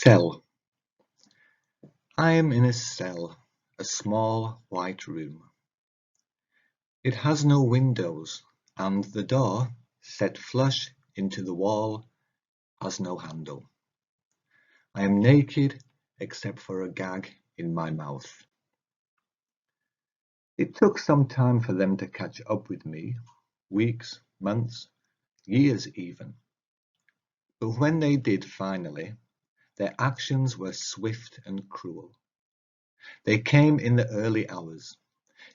Cell. I am in a cell, a small white room. It has no windows, and the door, set flush into the wall, has no handle. I am naked except for a gag in my mouth. It took some time for them to catch up with me, weeks, months, years even. But when they did finally, their actions were swift and cruel. They came in the early hours,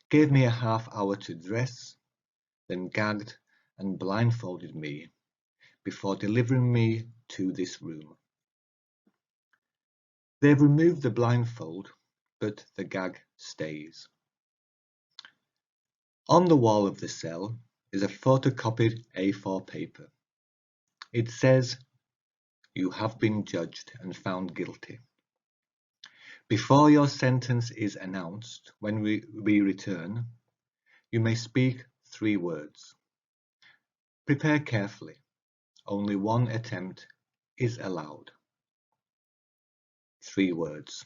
gave me a half-hour to dress, then gagged and blindfolded me before delivering me to this room. They've removed the blindfold, but the gag stays. On the wall of the cell is a photocopied A4 paper. It says, "You have been judged and found guilty. Before your sentence is announced when we return, you may speak 3 words. Prepare carefully. Only one attempt is allowed." 3 words.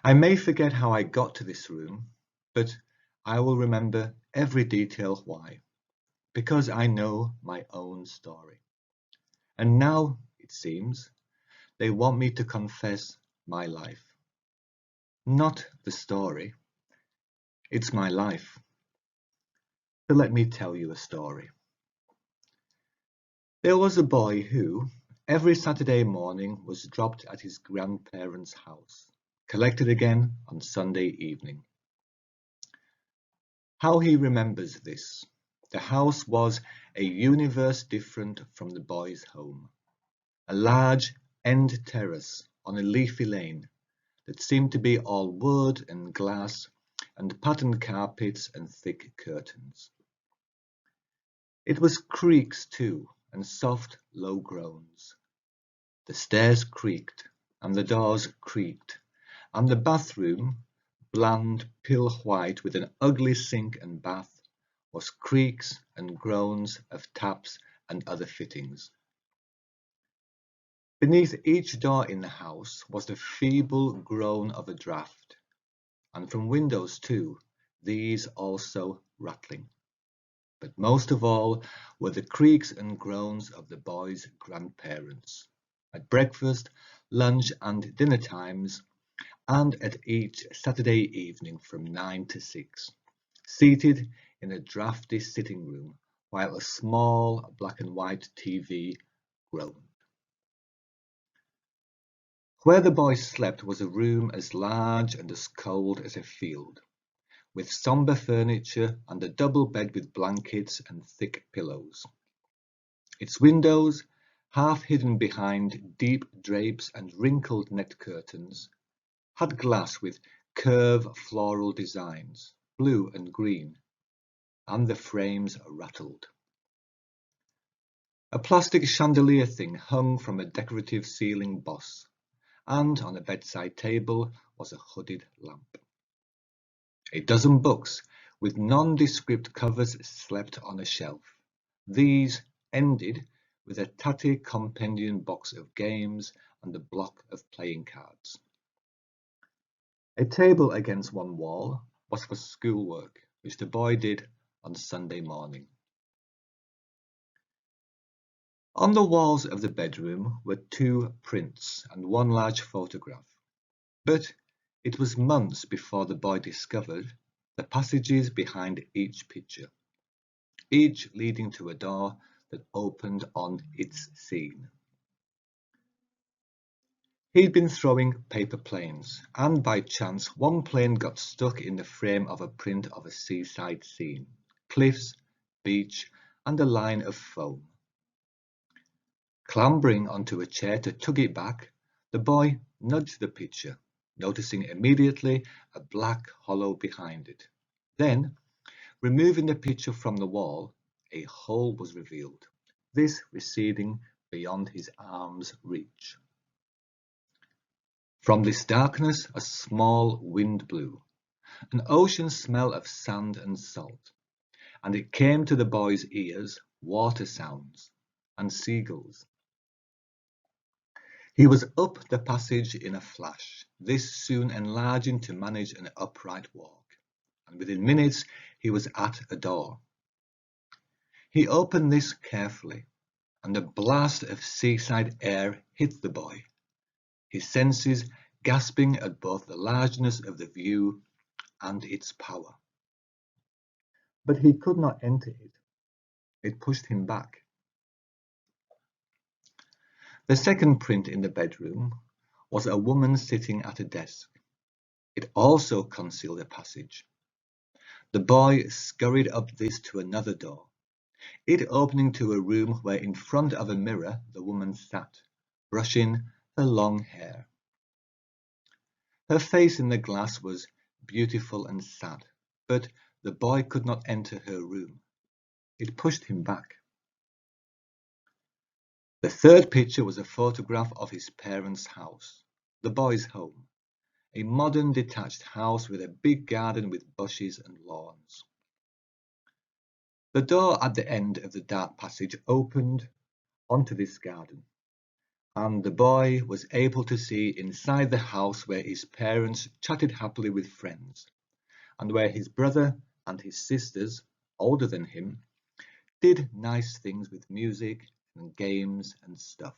I may forget how I got to this room, but I will remember every detail why, because I know my own story. And now, it seems, they want me to confess my life. Not the story. It's my life. So let me tell you a story. There was a boy who, every Saturday morning, was dropped at his grandparents' house, collected again on Sunday evening. How he remembers this. The house was a universe different from the boy's home. A large end terrace on a leafy lane that seemed to be all wood and glass and patterned carpets and thick curtains. It was creaks too, and soft, low groans. The stairs creaked, and the doors creaked, and the bathroom, bland, pill white with an ugly sink and bath, was creaks and groans of taps and other fittings. Beneath each door in the house was the feeble groan of a draught, and from windows too, these also rattling. But most of all were the creaks and groans of the boy's grandparents, at breakfast, lunch and dinner times, and at each Saturday evening from 9 to 6, seated in a drafty sitting room while a small black and white TV groaned. Where the boy slept was a room as large and as cold as a field, with sombre furniture and a double bed with blankets and thick pillows. Its windows, half hidden behind deep drapes and wrinkled net curtains, had glass with curved floral designs, blue and green, and the frames rattled. A plastic chandelier thing hung from a decorative ceiling boss, and on a bedside table was a hooded lamp. A dozen books with nondescript covers slept on a shelf. These ended with a tatty compendium box of games and a block of playing cards. A table against one wall was for schoolwork, which the boy did on Sunday morning. On the walls of the bedroom were 2 prints and 1 large photograph, but it was months before the boy discovered the passages behind each picture, each leading to a door that opened on its scene. He'd been throwing paper planes, and by chance one plane got stuck in the frame of a print of a seaside scene, cliffs, beach, and a line of foam. Clambering onto a chair to tug it back, the boy nudged the picture, noticing immediately a black hollow behind it. Then, removing the picture from the wall, a hole was revealed, this receding beyond his arm's reach. From this darkness a small wind blew, an ocean smell of sand and salt, and it came to the boy's ears water sounds and seagulls. He was up the passage in a flash, this soon enlarging to manage an upright walk, and within minutes he was at a door. He opened this carefully, and a blast of seaside air hit the boy, his senses gasping at both the largeness of the view and its power. But he could not enter it. It pushed him back. The second print in the bedroom was a woman sitting at a desk. It also concealed a passage. The boy scurried up this to another door, it opening to a room where in front of a mirror the woman sat, brushing her long hair. Her face in the glass was beautiful and sad, but the boy could not enter her room. It pushed him back. The third picture was a photograph of his parents' house, the boy's home, a modern detached house with a big garden with bushes and lawns. The door at the end of the dark passage opened onto this garden, and the boy was able to see inside the house where his parents chatted happily with friends, and where his brother and his sisters, older than him, did nice things with music and games and stuff.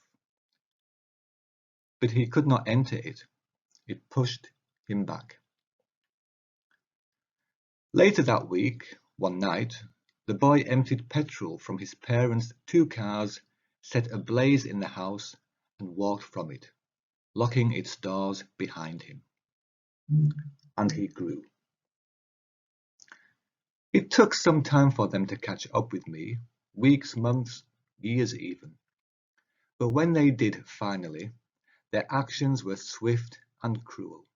But he could not enter it. It pushed him back. Later that week, one night, the boy emptied petrol from his parents' 2 cars, set ablaze in the house, and walked from it, locking its doors behind him. And he grew. It took some time for them to catch up with me, weeks, months, years even. But when they did finally, their actions were swift and cruel.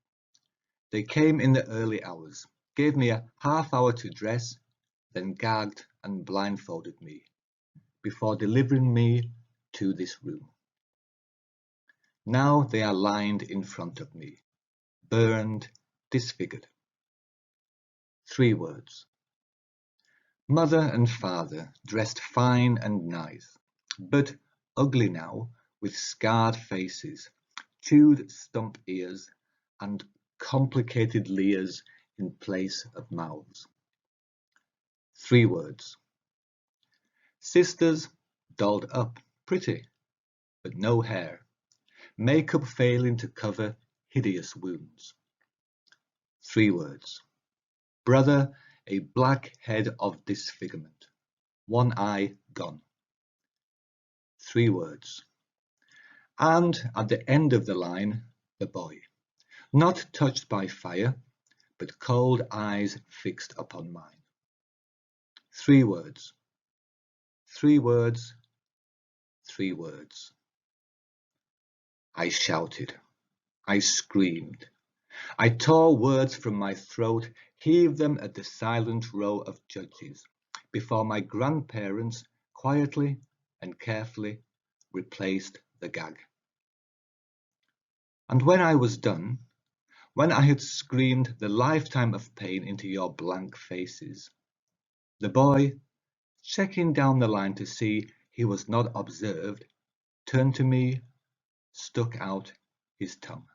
They came in the early hours, gave me a half-hour to dress, then gagged and blindfolded me, before delivering me to this room. Now they are lined in front of me, burned, disfigured. 3 words. Mother and father, dressed fine and nice, but ugly now, with scarred faces, chewed stump ears, and complicated leers in place of mouths. 3 words. Sisters, dolled up, pretty, but no hair, makeup failing to cover hideous wounds. 3 words. Brother, a black head of disfigurement, 1 eye gone. 3 words. And at the end of the line, the boy, not touched by fire, but cold eyes fixed upon mine. 3 words. 3 words. 3 words. I shouted. I screamed. I tore words from my throat, heaved them at the silent row of judges, before my grandparents quietly and carefully replaced the gag. And when I was done, when I had screamed the lifetime of pain into your blank faces, the boy, checking down the line to see he was not observed, turned to me, stuck out his tongue.